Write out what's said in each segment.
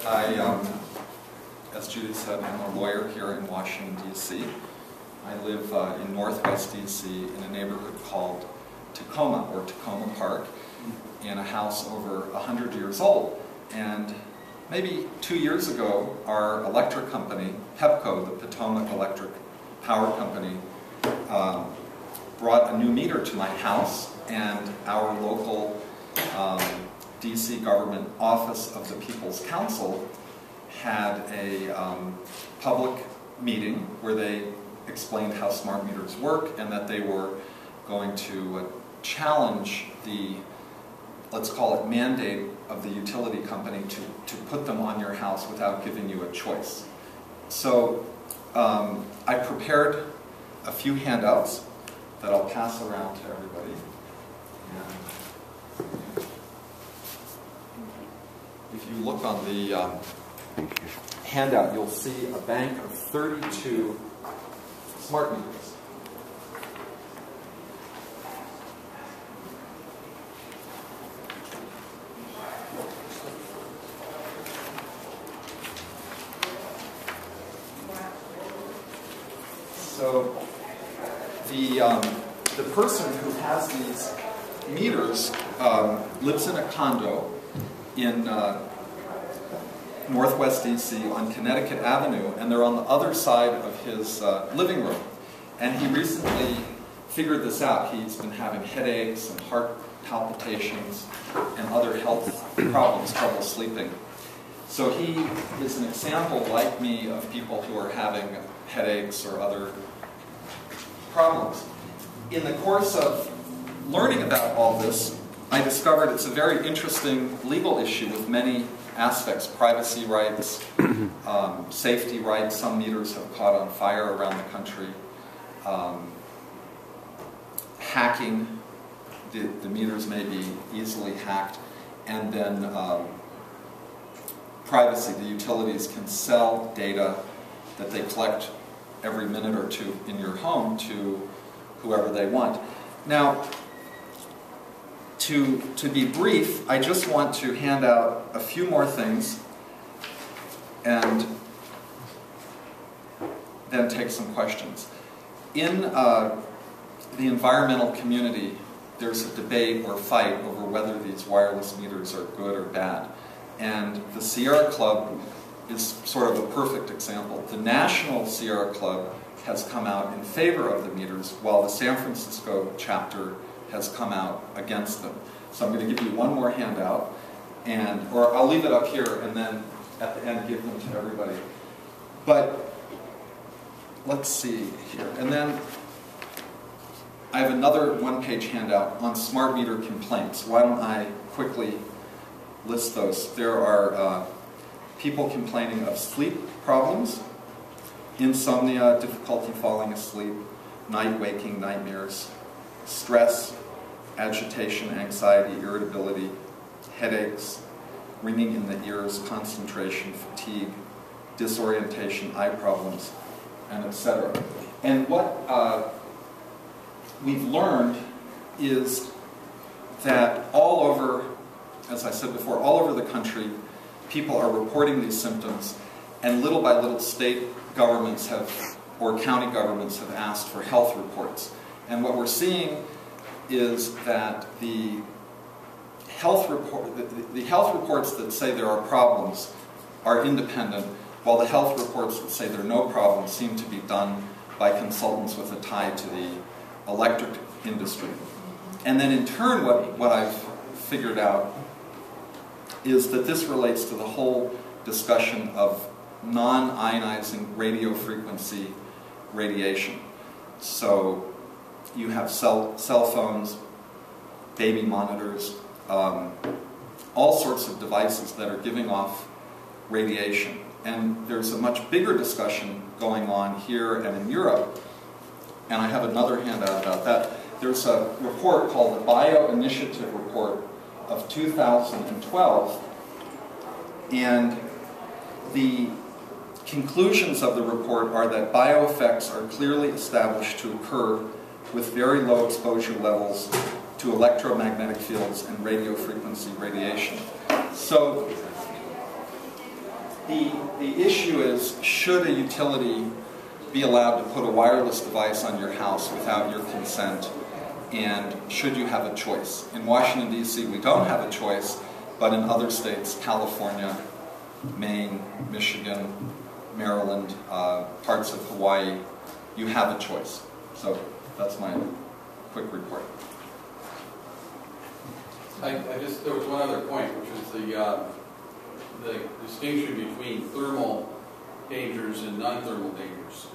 As Judy said, I'm a lawyer here in Washington, D.C. I live in Northwest D.C. in a neighborhood called Tacoma, or Tacoma Park, in a house over 100 years old. And maybe 2 years ago, our electric company, Pepco, the Potomac Electric Power Company, brought a new meter to my house, and our local D.C. government office of the People's Council had a public meeting where they explained how smart meters work and that they were going to challenge the, let's call it, mandate of the utility company to put them on your house without giving you a choice. So I prepared a few handouts that I'll pass around to everybody. And if you look on the handout, you'll see a bank of 32 smart meters. So the person who has these meters lives in a condo in Northwest D.C. on Connecticut Avenue, and they're on the other side of his living room. And he recently figured this out. He's been having headaches and heart palpitations and other health problems, trouble sleeping. So he is an example, like me, of people who are having headaches or other problems. In the course of learning about all this, I discovered it's a very interesting legal issue with many aspects: privacy rights, safety rights. Some meters have caught on fire around the country. Hacking, the meters may be easily hacked. And then privacy, the utilities can sell data that they collect every minute or two in your home to whoever they want. Now, to be brief, I just want to hand out a few more things and then take some questions. In the environmental community, there's a debate or fight over whether these wireless meters are good or bad. And the Sierra Club is sort of a perfect example. The National Sierra Club has come out in favor of the meters, while the San Francisco chapter has come out against them. So I'm going to give you one more handout, or I'll leave it up here and then at the end give them to everybody. But let's see here. And then I have another one-page handout on smart meter complaints. Why don't I quickly list those? There are people complaining of sleep problems, insomnia, difficulty falling asleep, night waking nightmares, stress, agitation, anxiety, irritability, headaches, ringing in the ears, concentration, fatigue, disorientation, eye problems, and etc. And what we've learned is that all over, as I said before, all over the country, people are reporting these symptoms, and little by little state governments or county governments have asked for health reports. And what we're seeing is that the health reports that say there are problems are independent, while the health reports that say there are no problems seem to be done by consultants with a tie to the electric industry. And then in turn, what I've figured out is that this relates to the whole discussion of non-ionizing radio frequency radiation. So you have cell phones, baby monitors, all sorts of devices that are giving off radiation. And there's a much bigger discussion going on here and in Europe, and I have another handout about that. There's a report called the Bio-Initiative Report of 2012, and the conclusions of the report are that bioeffects are clearly established to occur with very low exposure levels to electromagnetic fields and radio frequency radiation. So The issue is, should a utility be allowed to put a wireless device on your house without your consent, and should you have a choice? In Washington, D.C., we don't have a choice, but in other states, California, Maine, Michigan, Maryland, parts of Hawaii, you have a choice. So that's my quick report. There was one other point, which is the distinction between thermal dangers and non-thermal dangers.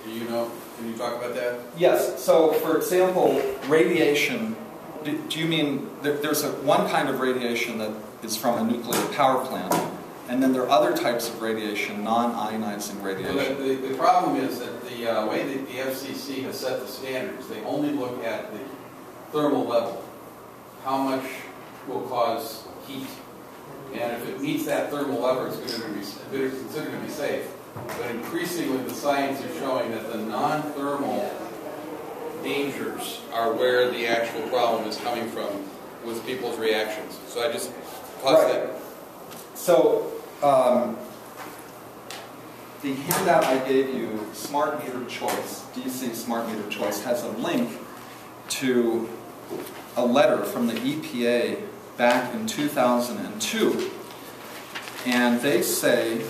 Can you talk about that? Yes. So, for example, radiation. Do you mean there's one kind of radiation that is from a nuclear power plant, and then there are other types of radiation, non-ionizing radiation? Well, the problem is that the way that the FCC has set the standards, they only look at the thermal level. How much will cause heat? And if it meets that thermal level, it's considered to be safe. But increasingly, the science is showing that the non-thermal dangers are where the actual problem is coming from with people's reactions. So I just paused that. So the handout I gave you, Smart Meter Choice, DC Smart Meter Choice, has a link to a letter from the EPA back in 2002. And they say,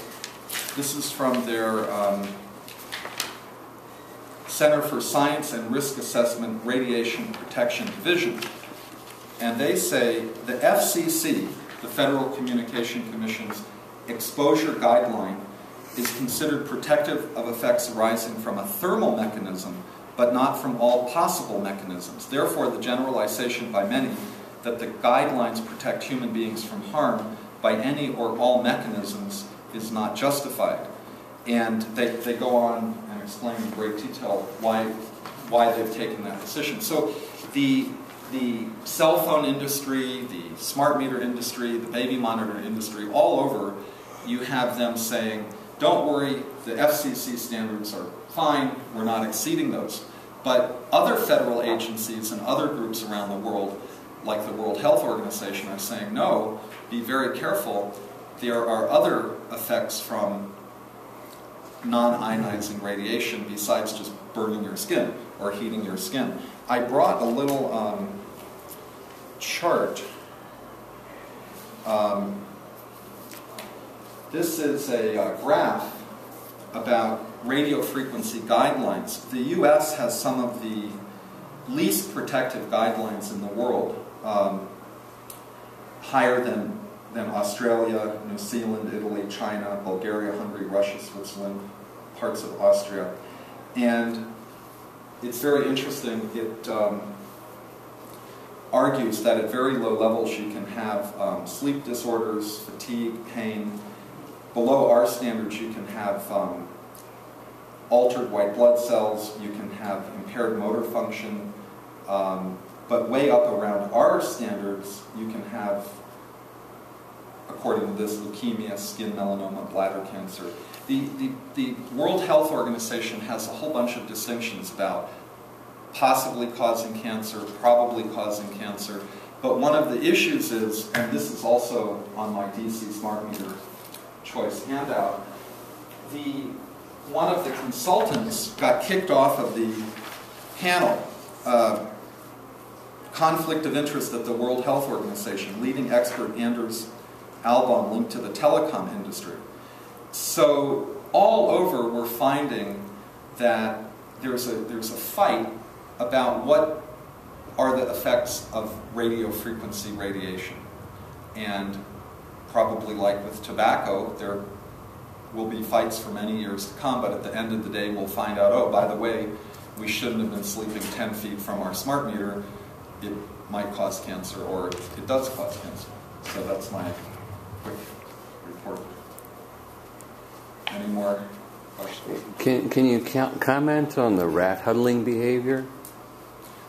this is from their Center for Science and Risk Assessment Radiation Protection Division. And they say the FCC, the Federal Communication Commission's exposure guideline, is considered protective of effects arising from a thermal mechanism, but not from all possible mechanisms. Therefore, the generalization by many that the guidelines protect human beings from harm by any or all mechanisms is not justified. And they go on and explain in great detail why they've taken that decision. So the cell phone industry, the smart meter industry, the baby monitor industry, all over, you have them saying, don't worry, the FCC standards are fine, we're not exceeding those. But other federal agencies and other groups around the world, like the World Health Organization, are saying, no, be very careful. There are other effects from non-ionizing radiation besides just burning your skin or heating your skin. I brought a little chart. This is a graph about radio frequency guidelines. The U.S. has some of the least protective guidelines in the world, higher than Australia, New Zealand, Italy, China, Bulgaria, Hungary, Russia, Switzerland, parts of Austria. And it's very interesting. It argues that at very low levels you can have sleep disorders, fatigue, pain. Below our standards you can have altered white blood cells, you can have impaired motor function, but way up around our standards you can have, according to this, leukemia, skin melanoma, bladder cancer. The World Health Organization has a whole bunch of distinctions about possibly causing cancer, probably causing cancer, but one of the issues is, and this is also on my DC Smart Meter Choice handout, one of the consultants got kicked off of the panel. Conflict of interest at the World Health Organization, leading expert Anders Albon linked to the telecom industry. So all over we're finding that there's a fight about what are the effects of radio frequency radiation. And probably like with tobacco, there will be fights for many years to come, but at the end of the day we'll find out, oh, by the way, we shouldn't have been sleeping 10 feet from our smart meter. It might cause cancer, or it does cause cancer. So that's my quick report. Any more questions? Can you comment on the rat huddling behavior?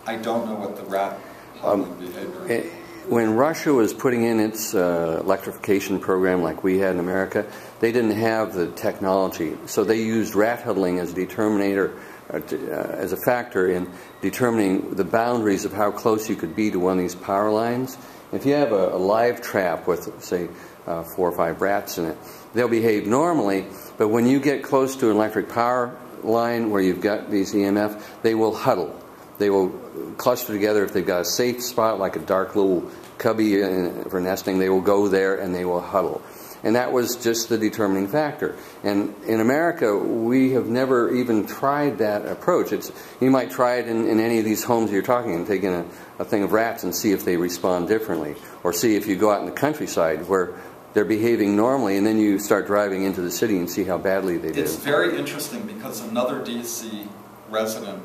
I don't know what the rat huddling behavior is. When Russia was putting in its electrification program like we had in America, they didn't have the technology. So they used rat huddling as a determinator, as a factor in determining the boundaries of how close you could be to one of these power lines. If you have a live trap with, say, 4 or 5 rats in it. They'll behave normally, but when you get close to an electric power line where you've got these EMF, they will huddle. They will cluster together. If they've got a safe spot, like a dark little cubby for nesting, they will go there and they will huddle. And that was just the determining factor. And in America, we have never even tried that approach. You might try it in any of these homes you're talking and take in a thing of rats and see if they respond differently. Or see if you go out in the countryside where they're behaving normally, and then you start driving into the city and see how badly they do. It's very interesting because another DC resident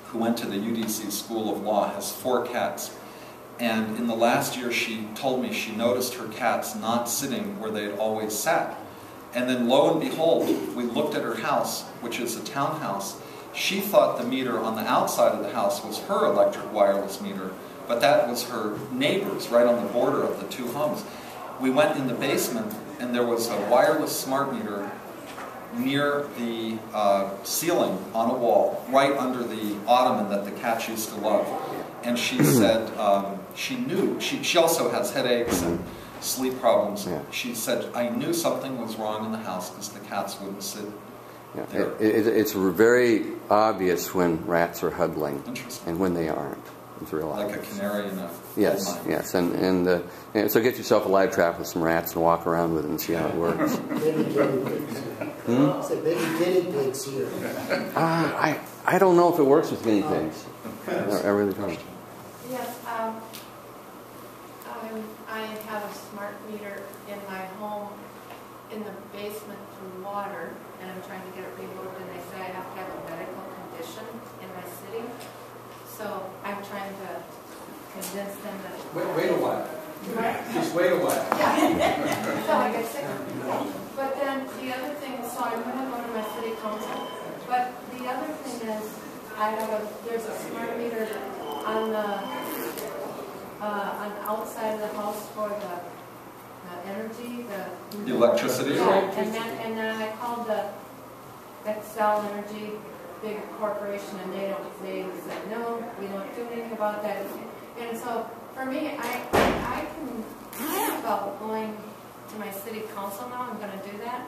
who went to the UDC School of Law has 4 cats. And in the last year, she told me she noticed her cats not sitting where they had always sat. And then lo and behold, we looked at her house, which is a townhouse. She thought the meter on the outside of the house was her electric wireless meter, but that was her neighbor's right on the border of the 2 homes. We went in the basement, and there was a wireless smart meter near the ceiling on a wall, right under the ottoman that the cats used to love. And she said she knew, she also has headaches and sleep problems. Yeah. She said, I knew something was wrong in the house because the cats wouldn't sit there. It's very obvious when rats are huddling Interesting. and when they aren't. It's real Like obvious. a canary in a Yes, coal mine. yes. And so get yourself a live trap with some rats and walk around with it and see how it works. Baby guinea pigs. Said baby guinea pigs here. I don't know if it works with guinea pigs. I really don't. Yes, I have a smart meter in my home in the basement through water, and I'm trying to get it removed, and they say I have to have a medical condition in my city. So I'm trying to convince them that... Wait a while. Right? Just wait a while. Yeah. So I get sick. But then the other thing, so I'm going to go to my city council. But the other thing is, there's a smart meter on the outside of the house for the energy, The electricity? yeah, and then I called the Excel Energy, big corporation, and they said no, we don't do anything about that. And so for me, I can think about going to my city council now. I'm going to do that.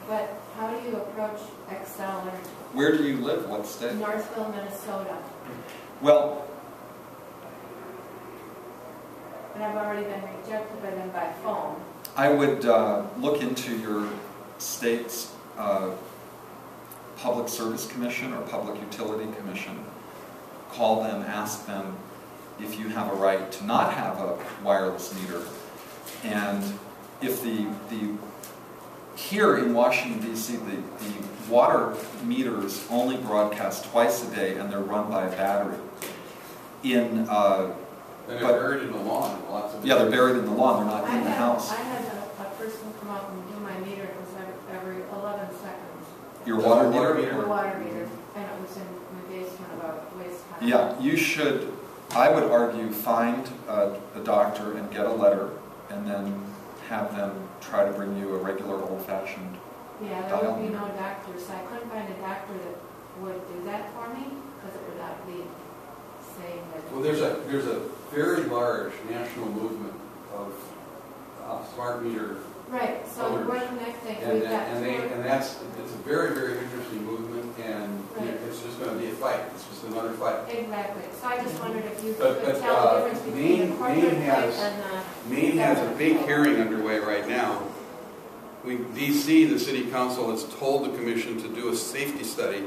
But how do you approach Excel Energy? Where do you live? What state? Northville, Minnesota. Well, And I've already been rejected by them by phone. I would look into your state's Public Service Commission or Public Utility Commission. Call them, ask them if you have a right to not have a wireless meter. And if here in Washington, D.C., the water meters only broadcast twice a day, and they're run by a battery. And they're buried in the lawn. Lots of They're buried in the lawn. They're not in the house. I had a person come out and do my meter. It was every 11 seconds. Your water Water meter? meter? The water meter. And it was in my basement about waist high. Yeah, you should, I would argue, find a doctor and get a letter, and then have them try to bring you a regular old-fashioned. Yeah, there would be no doctor, so I couldn't find a doctor that would do that for me, because it would not be saying that. Well, there's a very large national movement of smart meter, Right, so we're the next thing. and We've got it's a very, very interesting movement, and Right. it's just going to be a fight. It's just another fight. Exactly. So I just wondered if you But- could but, tell the difference between Maine the corporate has- type and Maine has a big hearing underway right now. DC, the city council, has told the commission to do a safety study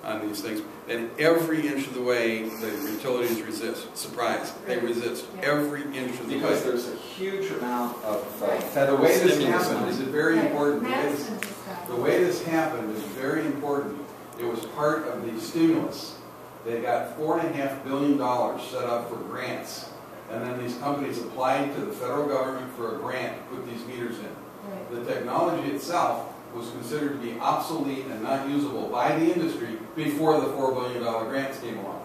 on these things, and every inch of the way the utilities resist. Surprise, they resist every inch of the way. Because there's a huge amount of Right. The federal way this stimulus happened is money. very Right. important. Madison just got The way this happened is very important. It was part of the stimulus. They got $4.5 billion set up for grants, and then these companies applied to the federal government for a grant to put these meters in. Right. The technology itself was considered to be obsolete and not usable by the industry before the $4 billion grants came along.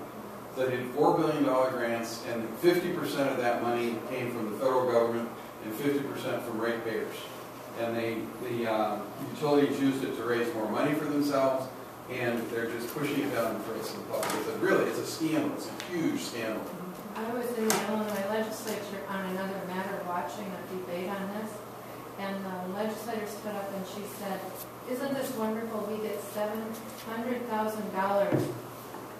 So they did $4 billion grants, and 50% of that money came from the federal government and 50% from ratepayers. And the utilities used it to raise more money for themselves, and they're just pushing it down the throats of the public. It's a scandal. It's a huge scandal. I was in the Illinois legislature on another matter watching a debate on this, and the legislator stood up and she said, "Isn't this wonderful? We get $700,000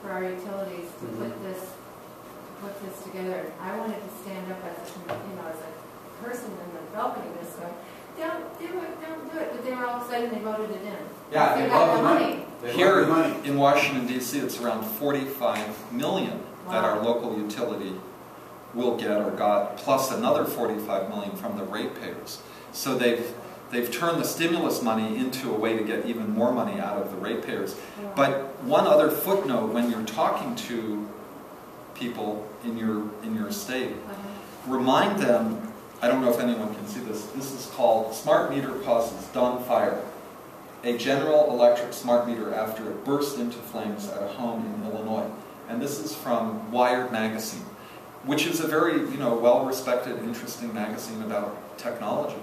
for our utilities to put this together." I wanted to stand up as a person in the balcony this way. Don't do it. But they were all excited and they voted it in. Yeah, they love the money. Here in Washington, D.C., it's around $45 million that our local utility will get or got, plus another $45 million from the ratepayers. So they've turned the stimulus money into a way to get even more money out of the ratepayers. Wow. But one other footnote, when you're talking to people in your state, remind them, I don't know if anyone can see this, this is called Smart Meter Causes Dawn Fire, a General Electric smart meter after it burst into flames at a home in Illinois. And this is from Wired magazine, which is a very well-respected, interesting magazine about technology.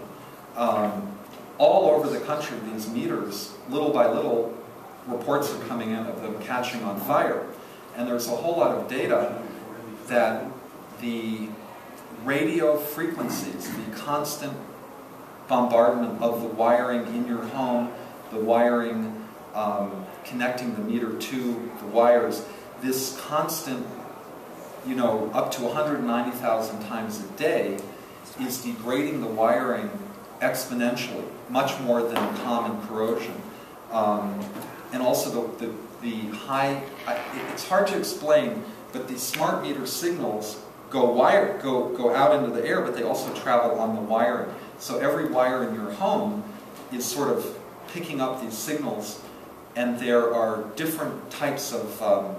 All over the country, these meters, little by little, reports are coming in of them catching on fire. And there's a whole lot of data that the radio frequencies, the constant bombardment of the wiring in your home, the wiring connecting the meter to the wires, this constant, up to 190,000 times a day is degrading the wiring exponentially, much more than common corrosion. And also the high, it's hard to explain, but the smart meter signals go out into the air, but they also travel on the wiring. So every wire in your home is sort of picking up these signals, and there are different types of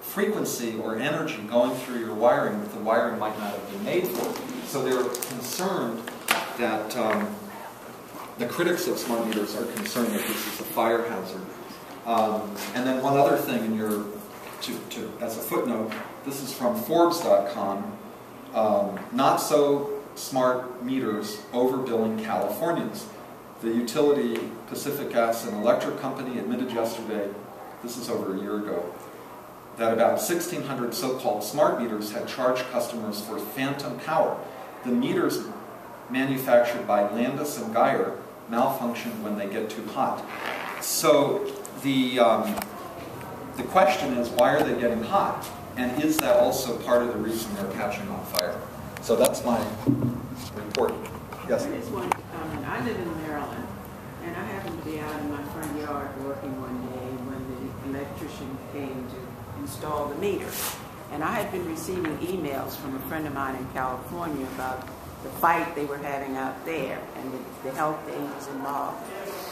frequency or energy going through your wiring that the wiring might not have been made for. So they're concerned that the critics of smart meters are concerned that this is a fire hazard. And then one other thing as a footnote, this is from Forbes.com, not so smart meters overbilling Californians. The utility Pacific Gas and Electric Company admitted yesterday, this is over a year ago, that about 1,600 so-called smart meters had charged customers for phantom power. The meters manufactured by Landis and Geyer malfunction when they get too hot. So the question is, why are they getting hot? And is that also part of the reason they're catching on fire? So that's my report. Yes? There is one comment. I live in Maryland, and I happened to be out in my front yard working one day when the electrician came to install the meter. And I had been receiving emails from a friend of mine in California about the fight they were having out there and the health dangers involved.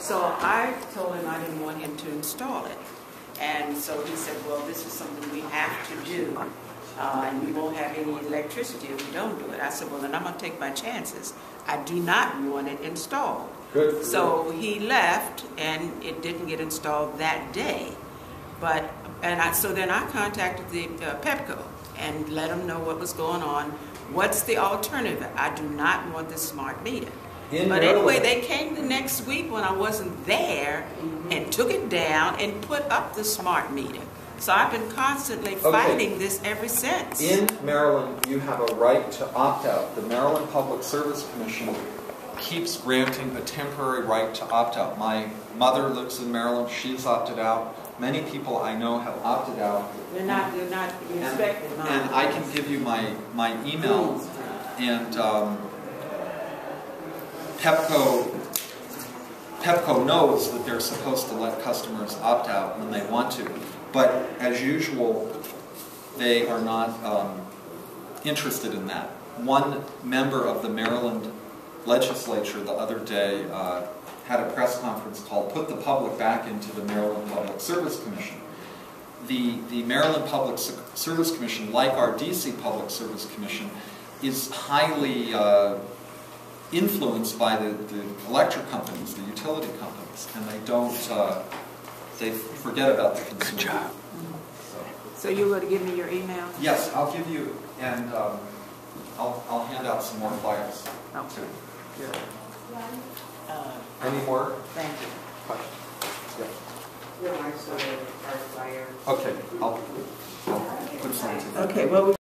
So I told him I didn't want him to install it. And so he said, well, this is something we have to do, and we won't have any electricity if we don't do it. I said, well, then I'm going to take my chances. I do not want it installed. Good. So he left, and it didn't get installed that day. So then I contacted the Pepco and let them know what was going on. What's the alternative? I do not want this smart meter. But anyway, they came the next week when I wasn't there and took it down and put up the smart meter. So I've been constantly fighting this ever since. In Maryland, you have a right to opt out. The Maryland Public Service Commission keeps granting a temporary right to opt out. My mother lives in Maryland. She's opted out. Many people I know have opted out. They're not respecting mine. And I can give you my email. And Pepco knows that they're supposed to let customers opt out when they want to. But as usual, they are not interested in that. One member of the Maryland legislature the other day had a press conference called "Put the Public Back into the Maryland Public Service Commission." The Maryland Public Service Commission, like our DC Public Service Commission, is highly influenced by the electric companies, the utility companies, and they don't, they forget about the consumer. Good job. So you're going to give me your email? Yes, I'll give you, and I'll hand out some more flyers. Okay. Good. Any more Thank you. questions? Yeah. Your wife's our flyer. Okay, I'll put some together. Okay, well.